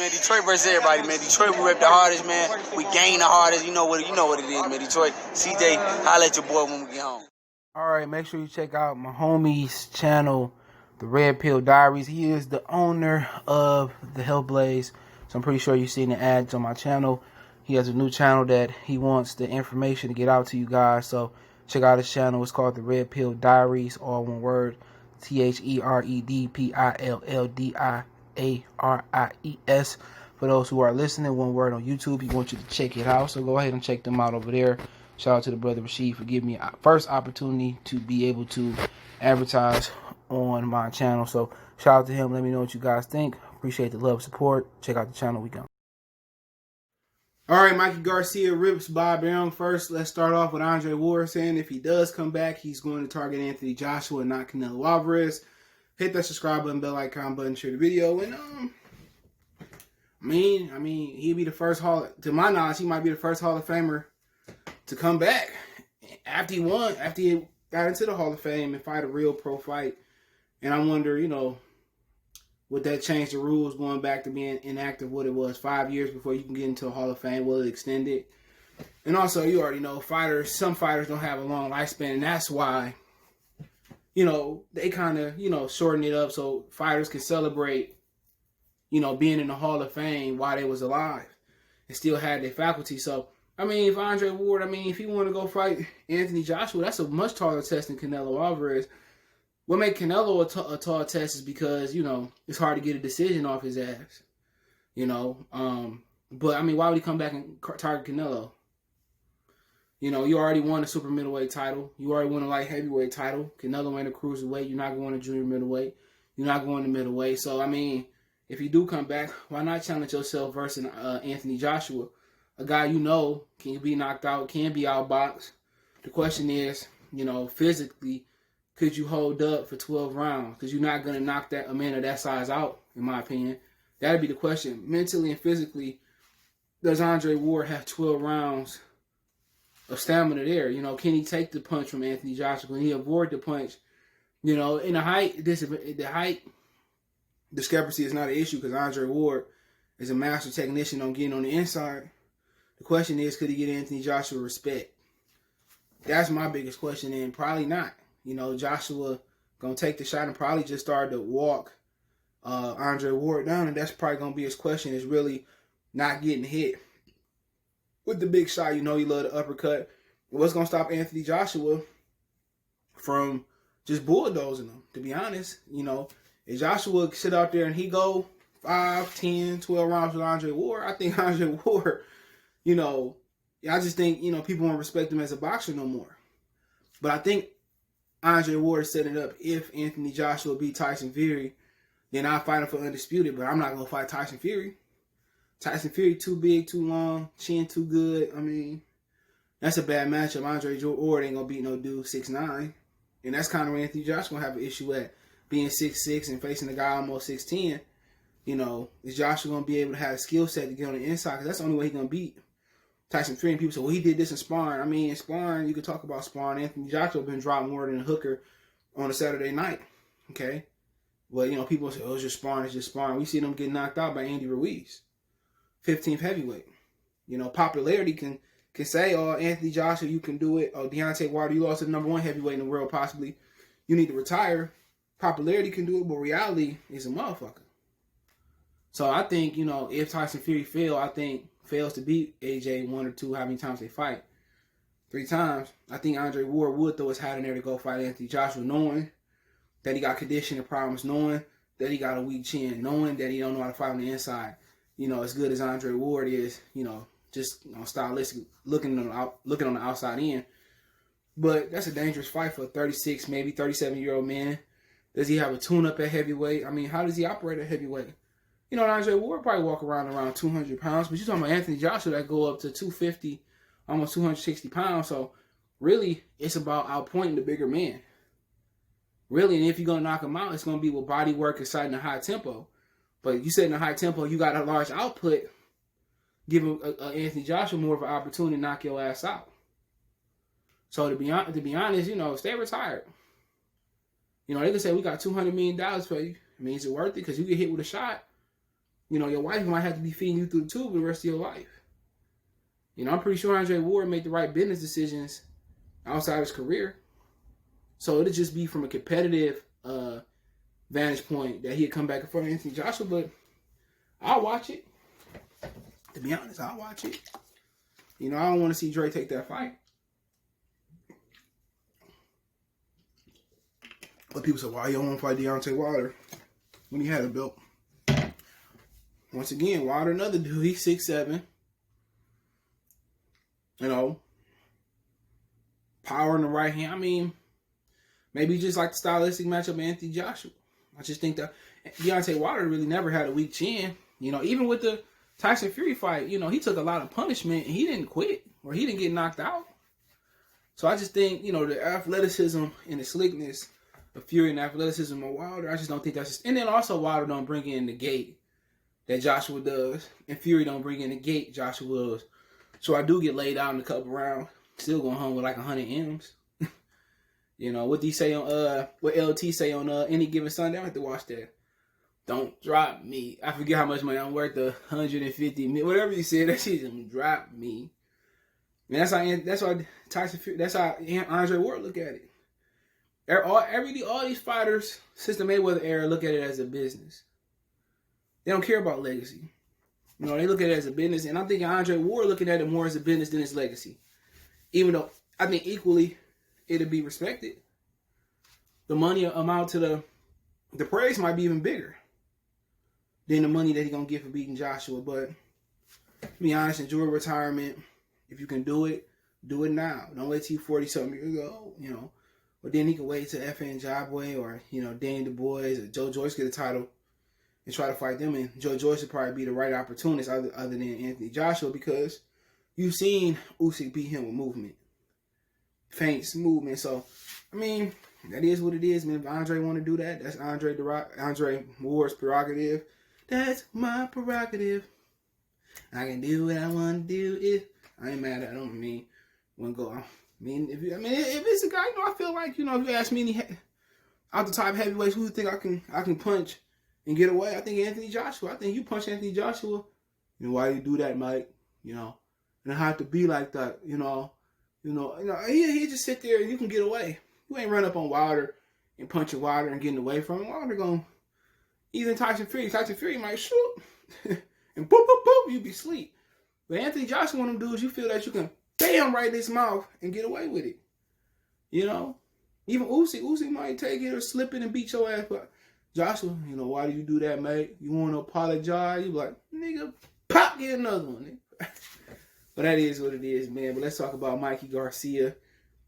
man. Detroit versus everybody, man. Detroit, we rep the hardest, man. We gain the hardest. You know what it is, man. Detroit, CJ, holla at your boy when we get home. All right, make sure you check out my homie's channel, The Red Pill Diaries. He is the owner of the Hellblaze, so I'm pretty sure you've seen the ads on my channel. He has a new channel that he wants the information to get out to you guys, so check out his channel. It's called The Red Pill Diaries, all one word, TheredPillDiaries. For those who are listening, one word on YouTube. He wants you to check it out, so go ahead and check them out over there. Shout out to the brother Rashid for giving me a first opportunity to be able to advertise on my channel. So shout out to him. Let me know what you guys think. Appreciate the love and support. Check out the channel. We go. All right, Mikey Garcia rips Bob Arum first. Let's start off with Andre Ward saying if he does come back, he's going to target Anthony Joshua and not Canelo Alvarez. Hit that subscribe button, bell icon button, share the video, and I mean, he'd be the first to my knowledge, he might be the first Hall of Famer to come back after he won, after he got into the Hall of Fame and fight a real pro fight. And I wonder, would that change the rules going back to being inactive, what it was 5 years before you can get into a Hall of Fame? Will it extend it? And also, you already know, some fighters don't have a long lifespan, and that's why, they kind of, shorten it up so fighters can celebrate, being in the Hall of Fame while they was alive and still had their faculty. So, if Andre Ward, if he want to go fight Anthony Joshua, that's a much taller test than Canelo Alvarez. What make Canelo a tall test is because, it's hard to get a decision off his ass. But, why would he come back and target Canelo? You already won a super middleweight title. You already won a light heavyweight title. Canelo ain't a cruiserweight. You're not going to junior middleweight. You're not going to middleweight. So, if you do come back, why not challenge yourself versus Anthony Joshua? A guy can be knocked out, can be outboxed. The question is, physically, could you hold up for 12 rounds? Because you're not going to knock a man of that size out, in my opinion. That'd be the question. Mentally and physically, does Andre Ward have 12 rounds of stamina there? Can he take the punch from Anthony Joshua? Can he avoid the punch? In the height discrepancy is not an issue because Andre Ward is a master technician on getting on the inside. The question is, could he get Anthony Joshua respect? That's my biggest question, and probably not. Joshua going to take the shot and probably just start to walk Andre Ward down, and that's probably going to be his question, is really not getting hit with the big shot. He love the uppercut. What's going to stop Anthony Joshua from just bulldozing him, to be honest? If Joshua sit out there and he go 5, 10, 12 rounds with Andre Ward, I think Andre Ward, I just think, people won't respect him as a boxer no more. But I think Andre Ward is setting up, if Anthony Joshua beat Tyson Fury, then I'll fight him for undisputed, but I'm not going to fight Tyson Fury. Tyson Fury too big, too long, chin too good. That's a bad matchup. Andre Ward ain't going to beat no dude 6'9". And that's kind of where Anthony Joshua going to have an issue at, being 6'6" and facing a guy almost 6'10". Is Joshua going to be able to have a skill set to get on the inside? Because that's the only way he's going to beat Tyson Fury. And people say, well, he did this in sparring. In sparring, you could talk about sparring. Anthony Joshua been dropped more than a hooker on a Saturday night. Okay? But, people say, oh, it's just sparring, it's just sparring. We see them get knocked out by Andy Ruiz, 15th heavyweight. Popularity can say, oh, Anthony Joshua, you can do it. Oh, Deontay Wilder, you lost to the #1 heavyweight in the world, possibly. You need to retire. Popularity can do it, but reality is a motherfucker. So I think, if Tyson Fury fails to beat AJ 1 or 2, how many times they fight? 3 times. I think Andre Ward would throw his hat in there to go fight Anthony Joshua, knowing that he got conditioning problems, knowing that he got a weak chin, knowing that he don't know how to fight on the inside. As good as Andre Ward is, just stylistic, looking on the outside in. But that's a dangerous fight for a 36, maybe 37-year-old man. Does he have a tune-up at heavyweight? How does he operate at heavyweight? Andre Ward probably walk around 200 pounds, but you're talking about Anthony Joshua that go up to 250, almost 260 pounds. So really, it's about outpointing the bigger man. Really, and if you're going to knock him out, it's going to be with body work inside in a high tempo. But you said in a high tempo, you got a large output, giving Anthony Joshua more of an opportunity to knock your ass out. So to be honest, stay retired. They can say, we got $200 million for you. Is it worth it? Because you get hit with a shot. your wife might have to be feeding you through the tube the rest of your life. I'm pretty sure Andre Ward made the right business decisions outside his career. So it'd just be from a competitive vantage point that he'd come back in front of Anthony Joshua, but I'll watch it. To be honest, I'll watch it. I don't want to see Dre take that fight. But people say, why you don't want to fight Deontay Wilder when he had a belt? Once again, Wilder, another dude, he's 6'7". Power in the right hand. I mean, maybe just like the stylistic matchup of Anthony Joshua. I just think that Deontay Wilder really never had a weak chin. Even with the Tyson Fury fight, he took a lot of punishment and he didn't quit or he didn't get knocked out. So I just think, the athleticism and the slickness of Fury and the athleticism of Wilder, I just don't think that's just... And then also Wilder don't bring in the gate that Joshua does. And Fury don't bring in the gate Joshua does. So I do get laid out in a couple rounds. Still going home with like 100 M's. What he say on what LT say on Any Given Sunday. I have to watch that. Don't drop me. I forget how much money I'm worth. 150 million. Whatever he said, that shit don't drop me. And that's how Tyson Fury, that's how Andre Ward look at it. All these fighters since the Mayweather era look at it as a business. They don't care about legacy. They look at it as a business, and I'm thinking Andre Ward looking at it more as a business than his legacy. Even though I think equally it'll be respected. The money amount to the praise might be even bigger than the money that he's gonna get for beating Joshua. But to be honest, enjoy retirement. If you can do it now. Don't wait till you're 40-something years ago, But then he can wait till FN Jabway or, Danny Du Bois or Joe Joyce get a title and try to fight them. And Joe Joyce would probably be the right opportunist other than Anthony Joshua, because you've seen Usyk beat him with movement. Feints, movement. So, I mean, that is what it is, man. If Andre want to do that, that's Andre Ward's prerogative. That's my prerogative. I can do what I want to do. If I ain't mad at him. If it's a guy, I feel like, if you ask me out the top heavyweights, who do you think I can punch and get away? I think Anthony Joshua. I think you punch Anthony Joshua. Why you do that, Mike? And I have to be like that. He just sit there and you can get away. You ain't run up on Wilder and punching Wilder and getting away from him. Wilder going, even Tyson Fury. Tyson Fury might shoot and boop, boop, boop, you be asleep. But Anthony Joshua, one of them dudes, you feel that you can bam right in his mouth and get away with it. Even Usyk might take it or slip it and beat your ass. But Joshua, why do you do that, mate? You want to apologize? You be like, nigga, pop, get another one. But that is what it is, man. But let's talk about Mikey Garcia.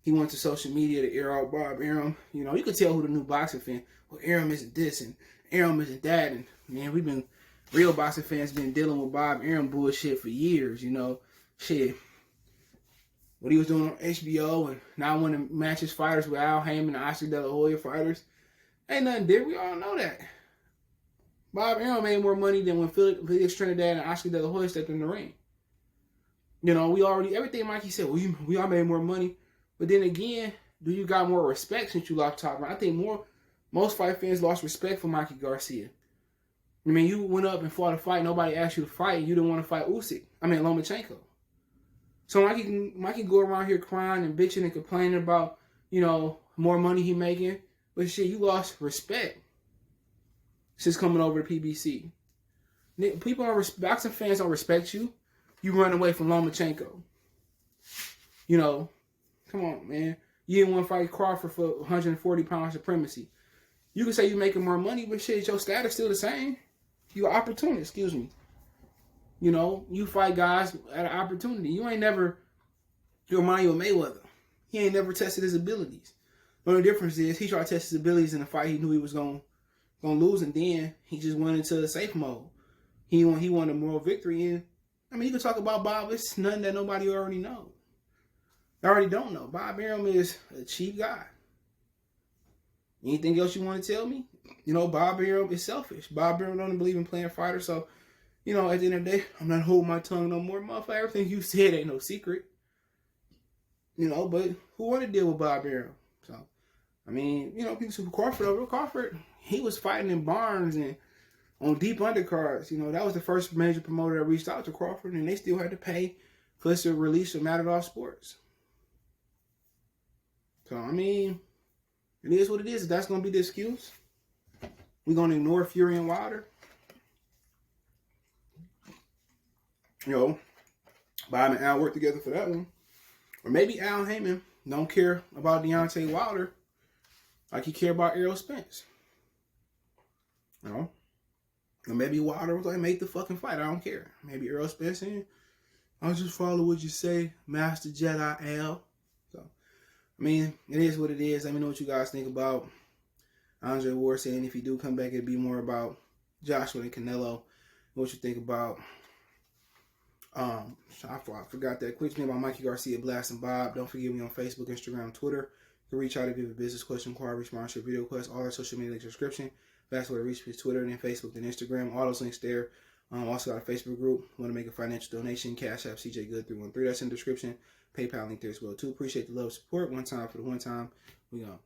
He went to social media to air out Bob Arum. You could tell who the new boxing fan. Well, Arum isn't this and Arum isn't that. And, man, real boxing fans been dealing with Bob Arum bullshit for years, Shit. What he was doing on HBO and now when the matches fighters with Al Heyman and Oscar De La Hoya fighters, ain't nothing different. We all know that. Bob Arum made more money than when Felix Trinidad and Oscar De La Hoya stepped in the ring. Everything Mikey said, we all made more money. But then again, do you got more respect since you lost top? I think most fight fans lost respect for Mikey Garcia. You went up and fought a fight, nobody asked you to fight, and you didn't want to fight Lomachenko. So Mikey go around here crying and bitching and complaining about, more money he making. But shit, you lost respect since coming over to PBC. Boxing fans don't respect you. You run away from Lomachenko. Come on, man. You didn't want to fight Crawford for 140 pound supremacy. You can say you're making more money, but shit, your status still the same. You're an opportunist, excuse me. You fight guys at an opportunity. You ain't never, you're Mario Mayweather. He ain't never tested his abilities. The only difference is he tried to test his abilities in a fight he knew he was going to lose, and then he just went into safe mode. He won a moral victory, and you can talk about Bob. It's nothing that nobody already knows. I already don't know. Bob Arum is a cheap guy. Anything else you want to tell me? Bob Arum is selfish. Bob Arum don't believe in playing fighters, so at the end of the day, I'm not holding my tongue no more. Motherfucker, everything you said ain't no secret. But who want to deal with Bob Arum? So, people say Crawford, he was fighting in barns and on deep undercards. You know, that was the first major promoter that reached out to Crawford, and they still had to pay for us to release from Matador Sports. So, I mean, it is what it is. If that's going to be the excuse, we're going to ignore Fury and Wilder. You know, Bob and Al work together for that one. Or maybe Al Heyman don't care about Deontay Wilder like he care about Errol Spence. You know? Or maybe Wilder was like, make the fucking fight. I don't care. Maybe Errol Spence saying, I'll just follow what you say, Master Jedi Al. So, I mean, it is what it is. Let me know what you guys think about Andre Ward saying if he do come back, it'd be more about Joshua and Canelo. What you think about I forgot that. Quick me about Mikey Garcia, Blast and Bob. Don't forget me on Facebook, Instagram, Twitter. You can reach out if you have a business question, inquiry, sponsorship, video request, all our social media links in the description. That's where to reach me, Twitter, and then Facebook, and Instagram. All those links there. Also got a Facebook group. Want to make a financial donation? Cash App CJ Good 313. That's in the description. PayPal link there as well too. Appreciate the love, support. One time for the one time. We gone.